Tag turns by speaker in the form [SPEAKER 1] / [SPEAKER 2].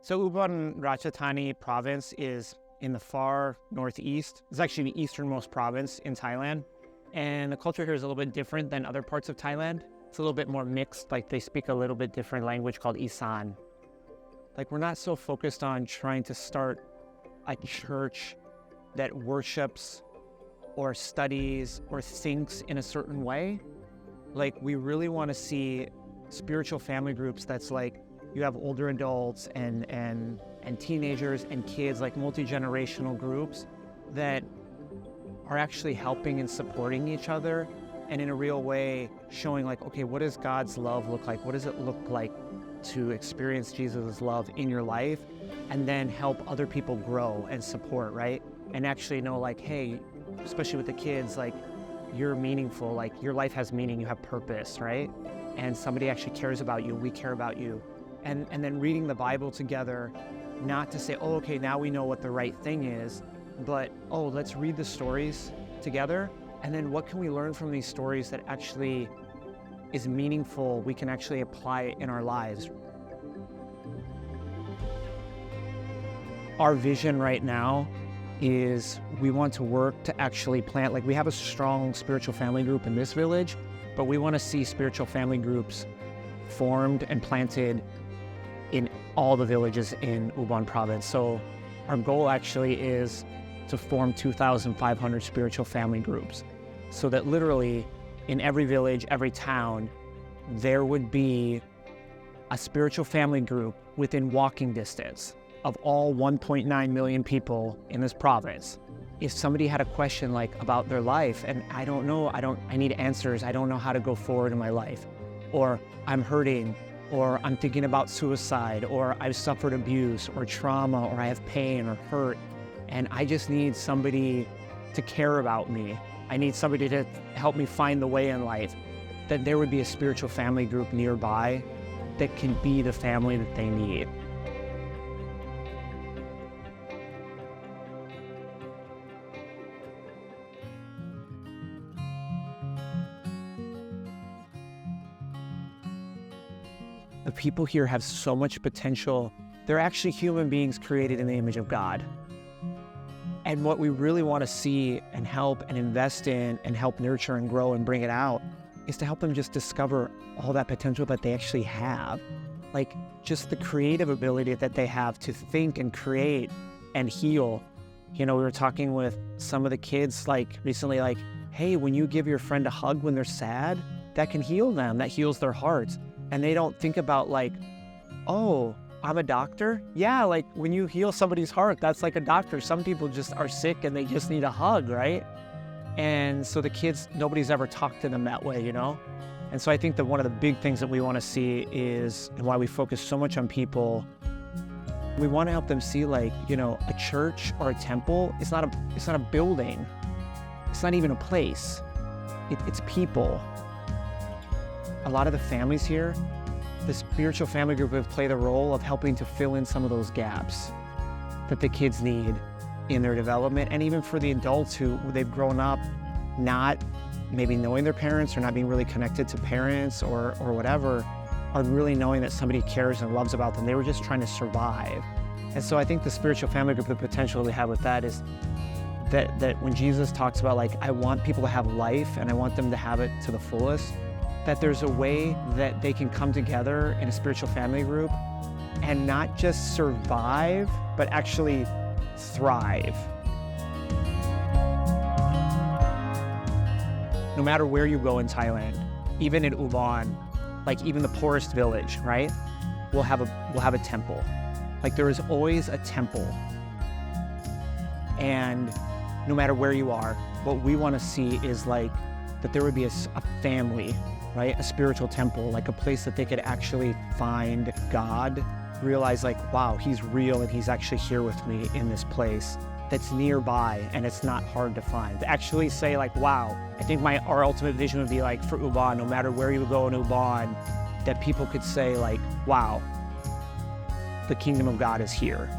[SPEAKER 1] So Ubon Ratchathani province is in the far northeast. It's actually the easternmost province in Thailand. And the culture here is a little bit different than other parts of Thailand. It's a little bit more mixed, like they speak a little bit different language called Isan. Like we're not so focused on trying to start a church that worships or studies or thinks in a certain way. Like we really want to see spiritual family groups that's like, you have older adults and teenagers and kids, like multi-generational groups that are actually helping and supporting each other and in a real way showing like, okay, what does God's love look like? What does it look like to experience Jesus' love in your life and then help other people grow and support, right? And actually know like, hey, especially with the kids, like you're meaningful, like your life has meaning, you have purpose, right? And somebody actually cares about you, we care about you. And then reading the Bible together, not to say, oh, okay, now we know what the right thing is, but, oh, let's read the stories together. And then what can we learn from these stories that actually is meaningful, we can actually apply in our lives. Our vision right now is we want to work to actually plant, like we have a strong spiritual family group in this village, but we want to see spiritual family groups formed and planted in all the villages in Ubon province. So our goal actually is to form 2,500 spiritual family groups so that literally in every village, every town, there would be a spiritual family group within walking distance of all 1.9 million people in this province. If somebody had a question like about their life and I don't know, I need answers, I don't know how to go forward in my life, or I'm hurting, or I'm thinking about suicide, or I've suffered abuse or trauma, or I have pain or hurt, and I just need somebody to care about me. I need somebody to help me find the way in life. That there would be a spiritual family group nearby that can be the family that they need. The people here have so much potential. They're actually human beings created in the image of God. And what we really want to see and help and invest in and help nurture and grow and bring it out is to help them just discover all that potential that they actually have. Like just the creative ability that they have to think and create and heal. You know, we were talking with some of the kids like recently, like, hey, when you give your friend a hug when they're sad, that can heal them, that heals their hearts. And they don't think about like, oh, I'm a doctor? Yeah, like when you heal somebody's heart, that's like a doctor. Some people just are sick and they just need a hug, right? And so the kids, nobody's ever talked to them that way, you know? And so I think that one of the big things that we want to see is, and why we focus so much on people, we want to help them see like, you know, a church or a temple, it's not a building. It's not even a place. It's people. A lot of the families here, the spiritual family group have played the role of helping to fill in some of those gaps that the kids need in their development. And even for the adults who they've grown up not maybe knowing their parents or not being really connected to parents or whatever, are really knowing that somebody cares and loves about them. They were just trying to survive. And so I think the spiritual family group, the potential we have with that is that when Jesus talks about like, I want people to have life and I want them to have it to the fullest, that there's a way that they can come together in a spiritual family group and not just survive, but actually thrive. No matter where you go in Thailand, even in Ubon, like even the poorest village, right? We'll have a temple. Like there is always a temple. And no matter where you are, what we want to see is like that there would be a family, right? A spiritual temple, like a place that they could actually find God, realize like, wow, he's real and he's actually here with me in this place that's nearby and it's not hard to find. Actually say like, wow, I think our ultimate vision would be like for Ubon, no matter where you go in Ubon, that people could say like, wow, the kingdom of God is here.